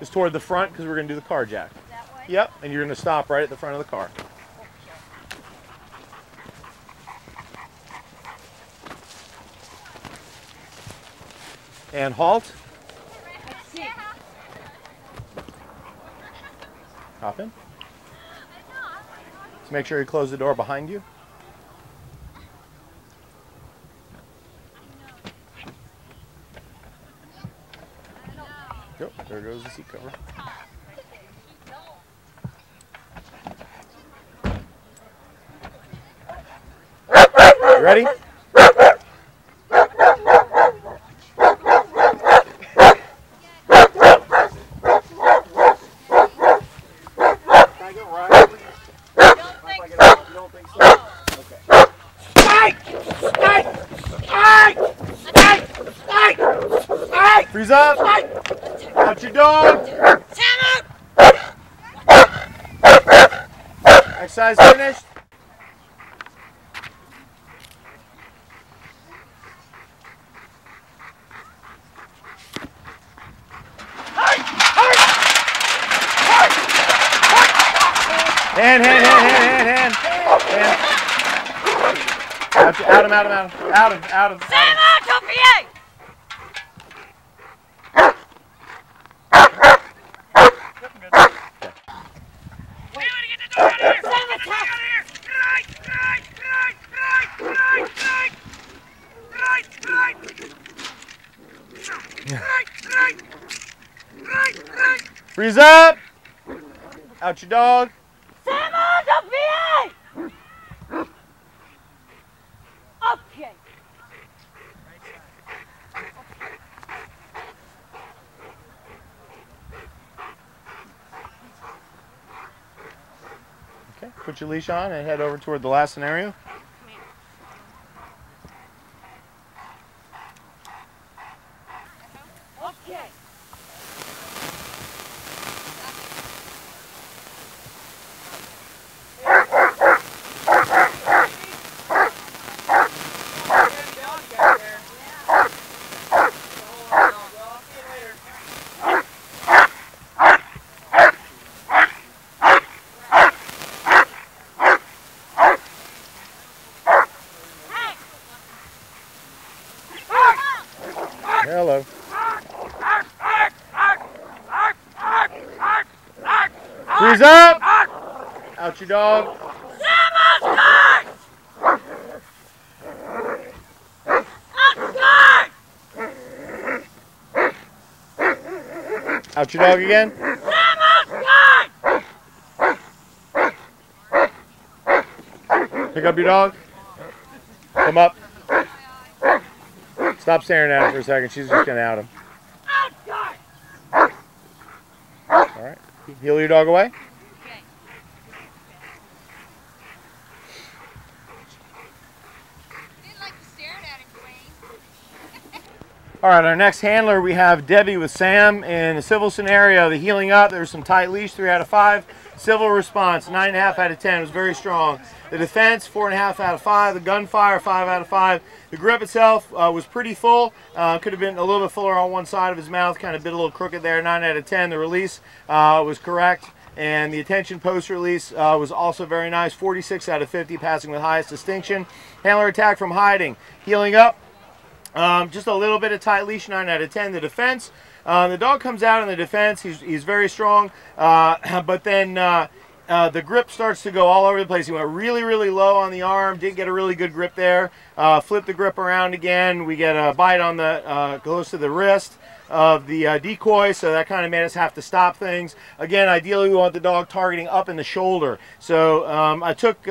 is toward the front because we're going to do the car jack. That way? Yep, and you're going to stop right at the front of the car. And halt. Hop in. Just make sure you close the door behind you. Yep, there goes the seat cover. You ready? Freeze up! Out your dog! Exercise finished? Hand. Out of. Freeze up! Out your dog. Okay. Okay, put your leash on and head over toward the last scenario. Okay. Hello. Freeze up! Out your dog. Out your dog again. Pick up your dog. Come up. Stop staring at him for a second. She's just going to out him. All right. Heel your dog away. All right, our next handler, we have Debbie with Sam. In the civil scenario, the healing up, there's some tight leash, 3 out of 5. Civil response, 9.5 out of 10. It was very strong. The defense, 4.5 out of 5. The gunfire, 5 out of 5. The grip itself was pretty full. Could have been a little bit fuller on one side of his mouth, kind of bit a little crooked there, 9 out of 10. The release was correct. And the attention post release was also very nice, 46 out of 50, passing with highest distinction. Handler attack from hiding, healing up. Just a little bit of tight leash, 9 out of 10. The defense, the dog comes out in the defense. He's very strong, but then the grip starts to go all over the place. He went really, really low on the arm, didn't get a really good grip there. Flip the grip around again. We get a bite on the close to the wrist of the decoy, so that kind of made us have to stop things. Again, ideally we want the dog targeting up in the shoulder. So I took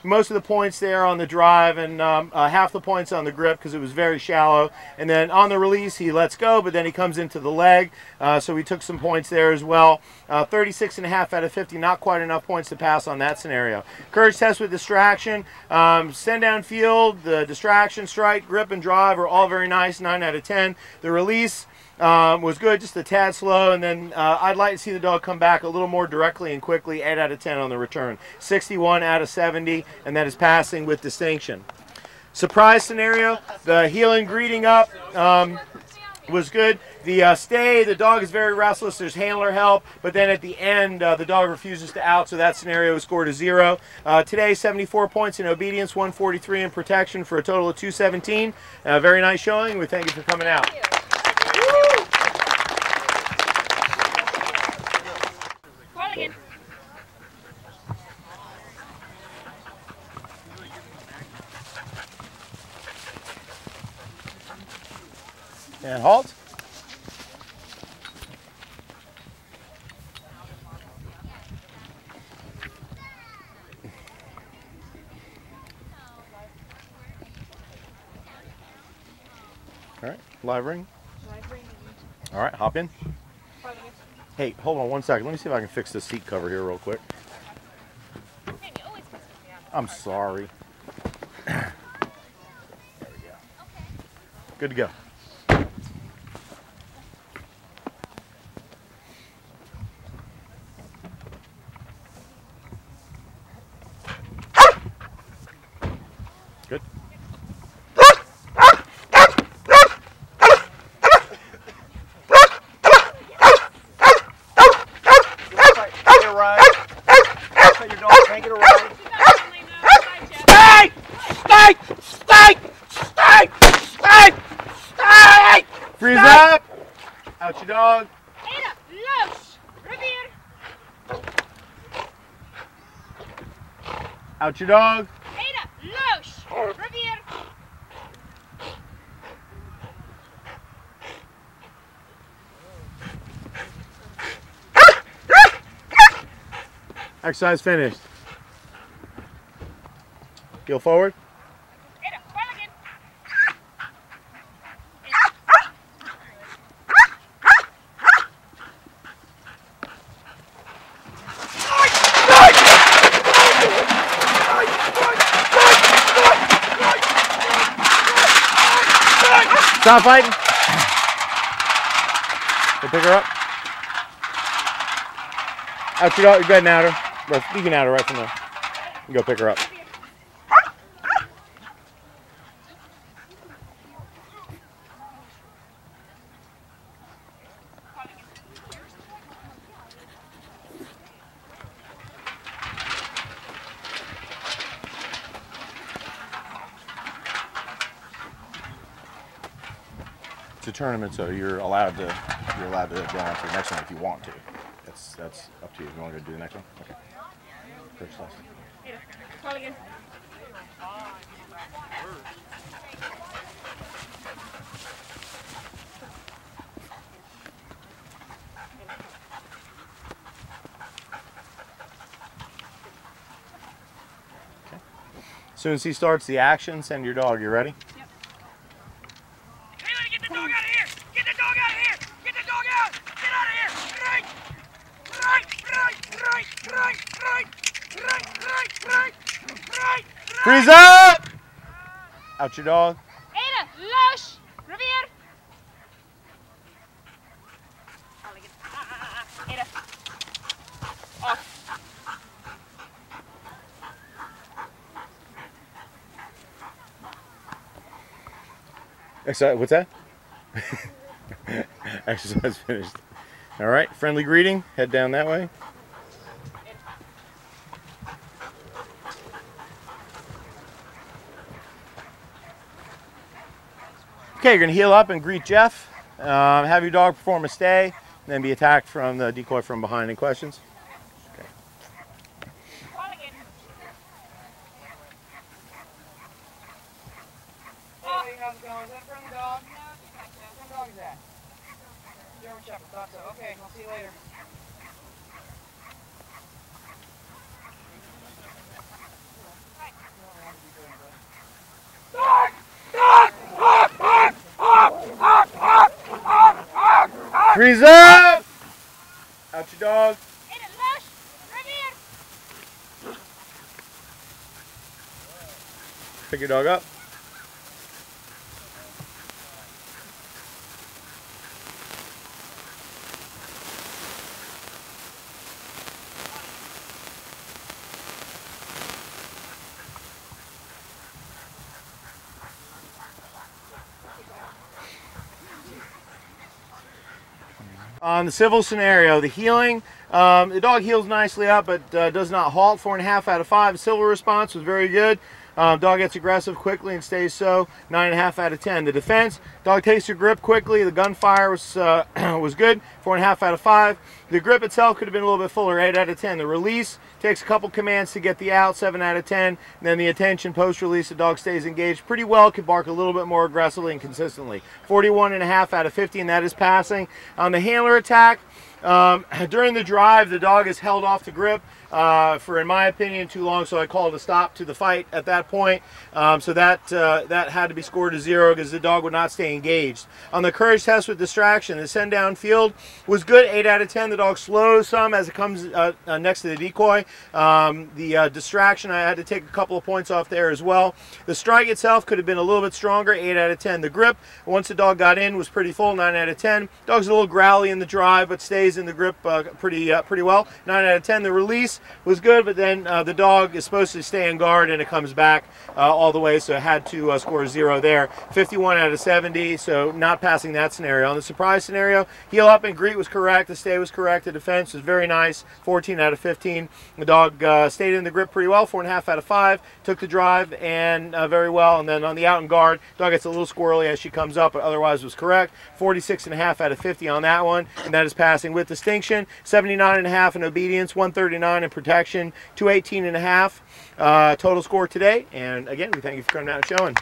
most of the points there on the drive and half the points on the grip because it was very shallow. And then on the release he lets go, but then he comes into the leg, so we took some points there as well. 36.5 out of 50, not quite enough points to pass on that scenario. Courage test with distraction, send down field, the distraction, strike, grip, and drive are all very nice, 9 out of 10. The release was good, just a tad slow, and then I'd like to see the dog come back a little more directly and quickly, 8 out of 10 on the return. 61 out of 70, and that is passing with distinction. Surprise scenario, the healing greeting up. was good. The stay, the dog is very restless. There's handler help, but then at the end, the dog refuses to out, so that scenario was scored a 0. Today, 74 points in obedience, 143 in protection for a total of 217. Very nice showing. We thank you for coming out. And halt. All right, live ring. All right, hop in. Hey, hold on one second. Let me see if I can fix this seat cover here real quick. I'm sorry. There we go. Good to go. Good. Freeze up! Out your dog. Out your dog. Exercise finished. Heel forward. Stop fighting. Go pick her up. Out your dog. You're good now. You can out her right from there. You go pick her up. It's a tournament, so you're allowed to go on to the next one if you want to. That's up to you. You want to go do the next one? Okay. First lesson. Call again. Okay. As soon as he starts the action, send your dog. You ready? Yep. Taylor, get the dog out of here! Get the dog out of here! Get the dog out! Get out of here! Right! Freeze up! Out your dog. Ada, los, Rivier. Ada. Off. What's that? Exercise finished. All right, friendly greeting. Head down that way. Okay, you're going to heel up and greet Jeff. Have your dog perform a stay, and then be attacked from the decoy from behind. Any questions? Okay. Hey, how's it going? Is that a friendly dog? What kind of dog is that? German Shepherd, thought so. Okay, I'll see you later. Freeze up! Out your dog. Ada, los, Rivier. Pick your dog up. On the civil scenario, the healing, the dog heals nicely up, but does not halt. 4.5 out of 5. The civil response was very good. Dog gets aggressive quickly and stays so. 9.5 out of 10. The defense, dog takes the grip quickly. The gunfire was was good. 4.5 out of 5. The grip itself could have been a little bit fuller. 8 out of 10. The release takes a couple commands to get the out. 7 out of 10. And then the attention post-release, the dog stays engaged pretty well. Could bark a little bit more aggressively and consistently. 41.5 out of 50, and that is passing. On the handler attack, during the drive, the dog is held off the grip for, in my opinion, too long, so I called a stop to the fight at that point. So that had to be scored to 0 because the dog would not stay engaged. On the courage test with distraction, the send down field was good. 8 out of 10. The dog slows some as it comes next to the decoy. The distraction, I had to take a couple of points off there as well. The strike itself could have been a little bit stronger. 8 out of 10. The grip, once the dog got in, was pretty full. 9 out of 10. Dog's a little growly in the drive, but stays in the grip pretty well. 9 out of 10. The release was good, but then the dog is supposed to stay in guard and it comes back all the way, so it had to score 0 there. 51 out of 70, so not passing that scenario. On the surprise scenario, heel up and greet was correct, the stay was correct, the defense was very nice. 14 out of 15. The dog stayed in the grip pretty well. 4.5 out of 5. Took the drive and very well, and then on the out and guard, dog gets a little squirrely as she comes up, but otherwise was correct. 46.5 out of 50 on that one, and that is passing with distinction. 79.5 in obedience, 139 in protection, 218.5 total score today. And again, we thank you for coming out and showing.